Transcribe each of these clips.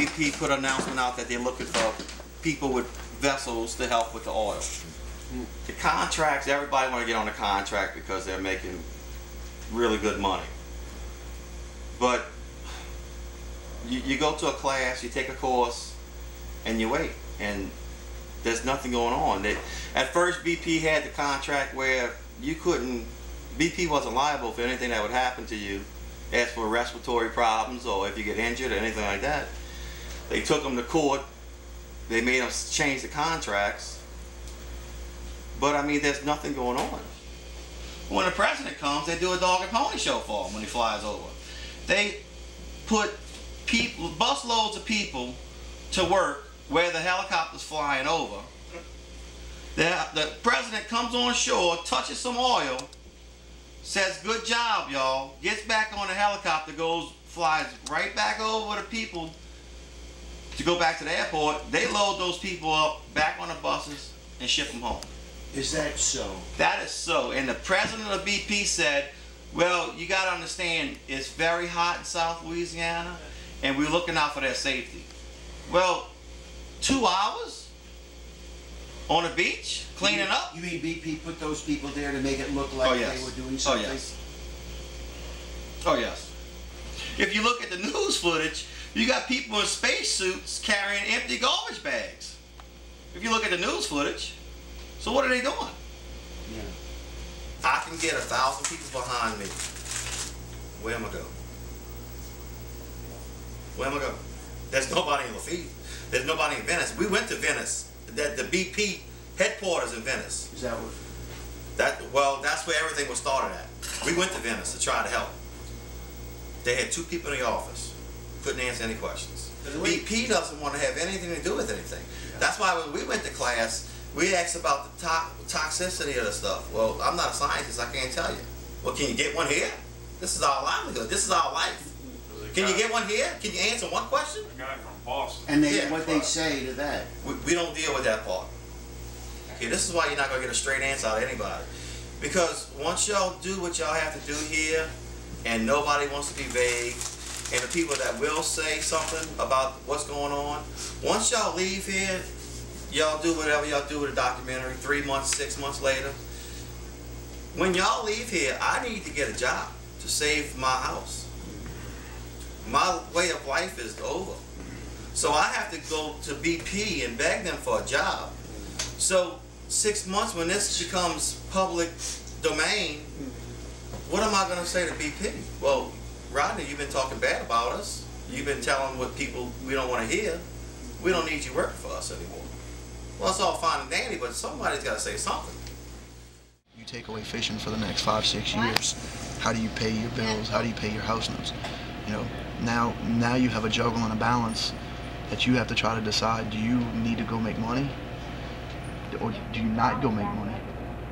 BP put an announcement out that they're looking for people with vessels to help with the oil. The contracts, everybody want to get on the contract because they're making really good money. But you go to a class, you take a course, and you wait, and there's nothing going on. At first, BP had the contract where you couldn't, BP wasn't liable for anything that would happen to you as for respiratory problems or if you get injured or anything like that. They took them to court. They made them change the contracts. But I mean, there's nothing going on. When the president comes, they do a dog and pony show for him when he flies over. They put people, busloads of people to work where the helicopter's flying over. The president comes on shore, touches some oil, says, "Good job, y'all," gets back on the helicopter, flies right back over the people to go back to the airport. They load those people up back on the buses and ship them home. Is that so? That is so. And the president of BP said, well, you got to understand, it's very hot in South Louisiana, and we're looking out for their safety. Well, 2 hours on a beach cleaning up? You mean BP put those people there to make it look like they were doing something? Oh, yes. Oh, yes. If you look at the news footage, you got people in spacesuits carrying empty garbage bags. If you look at the news footage, so what are they doing? Yeah. I can get 1,000 people behind me. Where am I going? Where am I going? There's nobody in Lafitte. There's nobody in Venice. We went to Venice. The BP headquarters in Venice. Is that what? Well, that's where everything was started at. We went to Venice to try to help. They had 2 people in the office. Couldn't answer any questions. BP doesn't want to have anything to do with anything. Yeah. That's why when we went to class, we asked about the toxicity of the stuff. Well, I'm not a scientist, I can't tell you. Well, can you get one here? This is our livelihood. This is our life. Can you get one here? Can you answer one question? A guy from Boston. And what they say to that? We don't deal with that part. Okay, this is why you're not going to get a straight answer out of anybody. Because once y'all do what y'all have to do here, and nobody wants to be vague, and the people that will say something about what's going on, once y'all leave here, y'all do whatever y'all do with a documentary 3 months, 6 months later. When y'all leave here, I need to get a job to save my house. My way of life is over. So I have to go to BP and beg them for a job. So 6 months, when this becomes public domain, what am I going to say to BP? Well, Rodney, you've been talking bad about us. You've been telling what people we don't want to hear. We don't need you working for us anymore. Well, it's all fine and dandy, but somebody's got to say something. You take away fishing for the next 5-6 years. How do you pay your bills? How do you pay your house notes? You know, now you have a juggle and a balance that you have to try to decide, do you need to go make money? Or do you not go make money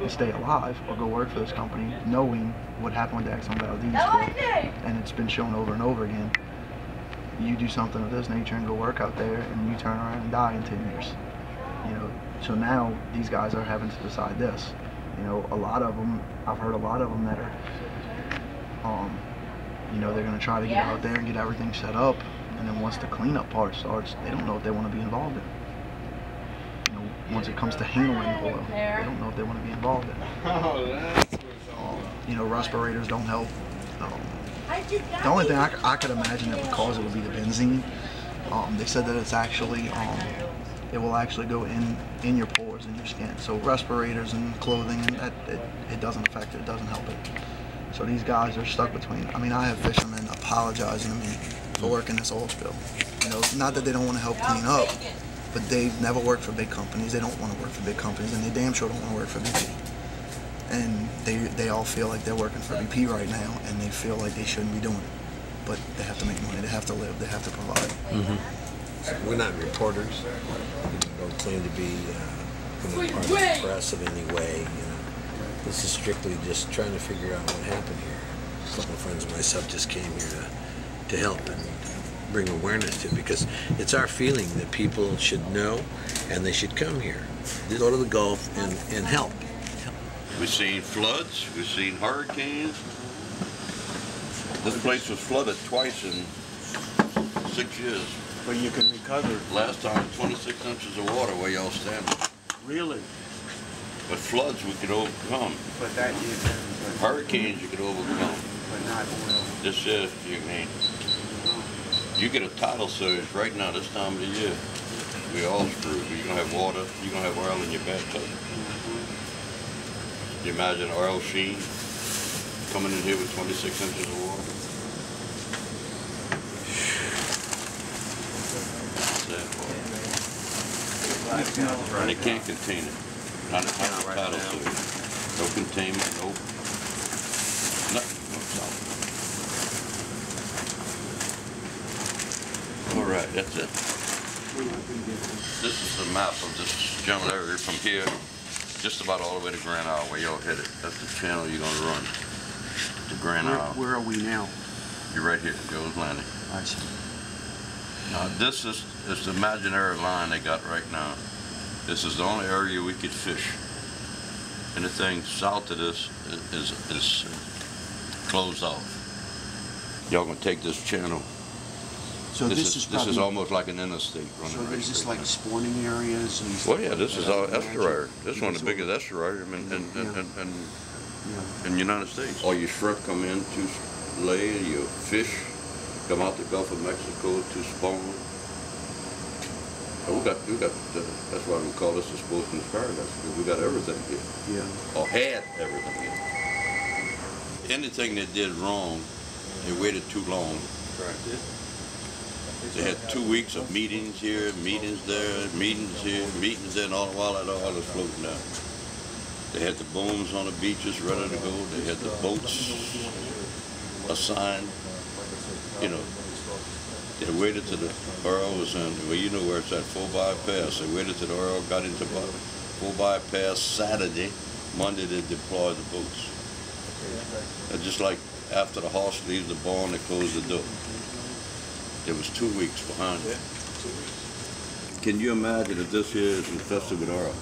and stay alive or go work for this company, knowing what happened with the Exxon Valdez deal, and it's been shown over and over again. You do something of this nature and go work out there, and you turn around and die in 10 years. You know, so now these guys are having to decide this. You know, a lot of them, I've heard a lot of them that are, you know, they're going to try to get out there and get everything set up, and then once the cleanup part starts, they don't know if they want to be involved in it. Once it comes to handling oil, they don't know if they want to be involved in it. You know, respirators don't help. The only thing I could imagine that would cause it would be the benzene. They said that it's actually, it will actually go in your pores, in your skin. So respirators and clothing, and it doesn't affect it, it doesn't help it. So these guys are stuck between, I mean, I have fishermen apologizing to me for working this oil spill. You know, not that they don't want to help clean up, but they've never worked for big companies. They don't want to work for big companies, and they damn sure don't want to work for BP. And they all feel like they're working for BP right now, and they feel like they shouldn't be doing it. But they have to make money, they have to live, they have to provide. So we're not reporters. We don't claim to be part of the press in any way. You know. This is strictly just trying to figure out what happened here. A couple of friends of myself just came here to help and bring awareness to it, because it's our feeling that people should know and they should come here. They go to the Gulf and help. We've seen floods, we've seen hurricanes. This place was flooded twice in 6 years. But you can recover. Last time, 26 inches of water where y'all standing. Really? But floods we could overcome. But that is. Hurricanes you could overcome. But not oil. This is, you get a tidal surge right now this time of the year. We all screwed. You're gonna have water, you're gonna have oil in your bathtub. You imagine oil sheen coming in here with 26 inches of water? And they can't contain it. Not a tidal surge. No containment, no nothing. No solid. All right, that's it. This is the map of this general area from here, just about all the way to Grand Isle where y'all headed. That's the channel you're gonna run to Grand Isle. Where are we now? You're right here, Joe's Landing. I see. Now this is the imaginary line they got right now. This is the only area we could fish. Anything south of this is closed off. Y'all gonna take this channel. So this is almost like an interstate running. So right there's just straight like now. spawning areas and stuff. Well, yeah, this is our estuary. This is one of the biggest estuaries in the United States. All your shrimp come in to lay, your fish come out the Gulf of Mexico to spawn. And we got that's why we call this the sportsman's paradise, because we got everything here. Yeah. Or had everything here. Anything they did wrong, they waited too long. They had 2 weeks of meetings here, meetings there, meetings here, meetings there, and all the while that oil is floating down. They had the booms on the beaches ready to go. They had the boats assigned. You know, they waited till the oil was in, well, you know where it's at, 4 bypass. They waited till the oil got into 4 bypass Saturday. Monday they deployed the boats. And just like after the horse leaves the barn, they close the door. It was 2 weeks behind it. Can you imagine if this here is infested with oil?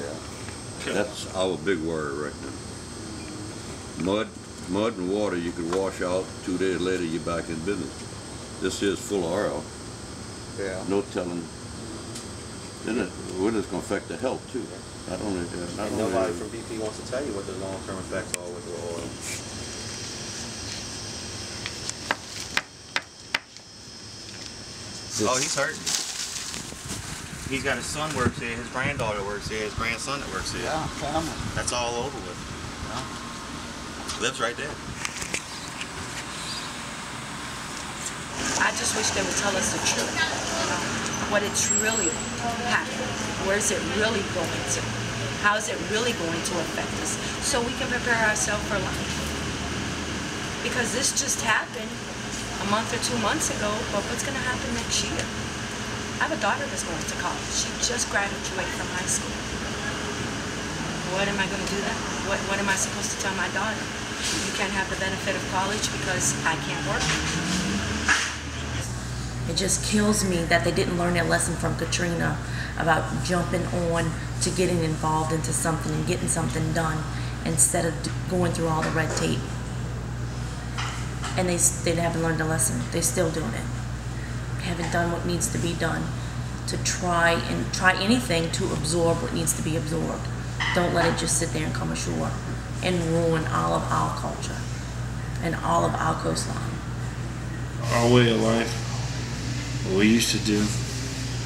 Yeah. That's our big worry right now. Mud and water you could wash out, 2 days later you're back in business. This here is full of oil. Yeah. No telling. Then it's going to affect the health too. Not only nobody from BP wants to tell you what the long-term effects are with the oil. Oh, he's hurting. He's got his son works here, his granddaughter works here, his grandson that works here. Yeah, family. That's all over with. Yeah. Lives right there. I just wish they would tell us the truth, you know, what it's really happening. Where's it really going to? How is it really going to affect us? So we can prepare ourselves for life. Because this just happened a month or 2 months ago, but what's going to happen next year? I have a daughter that's going to college. She just graduated from high school. What am I going to do then? What am I supposed to tell my daughter? You can't have the benefit of college because I can't work. It just kills me that they didn't learn their lesson from Katrina about jumping on to getting involved into something and getting something done instead of going through all the red tape. And they haven't learned a lesson. They're still doing it. Haven't done what needs to be done to try anything to absorb what needs to be absorbed. Don't let it just sit there and come ashore and ruin all of our culture and all of our coastline. Our way of life, what we used to do,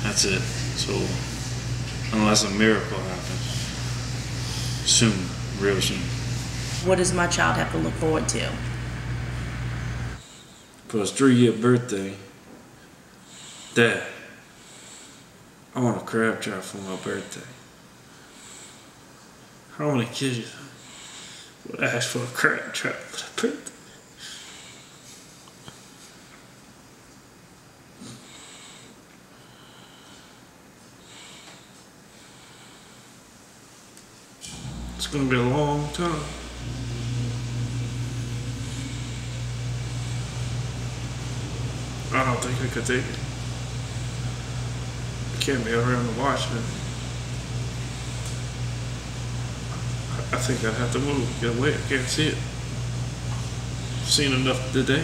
that's it. So unless a miracle happens, soon, real soon. What does my child have to look forward to? For his 3-year birthday, Dad, I want a crab trap for my birthday. How many kids would ask for a crab trap for their birthday? It's gonna be a long time. I don't think I could take it. Can't be around to watch it. I think I'd have to move, get away. I can't see it. I've seen enough today.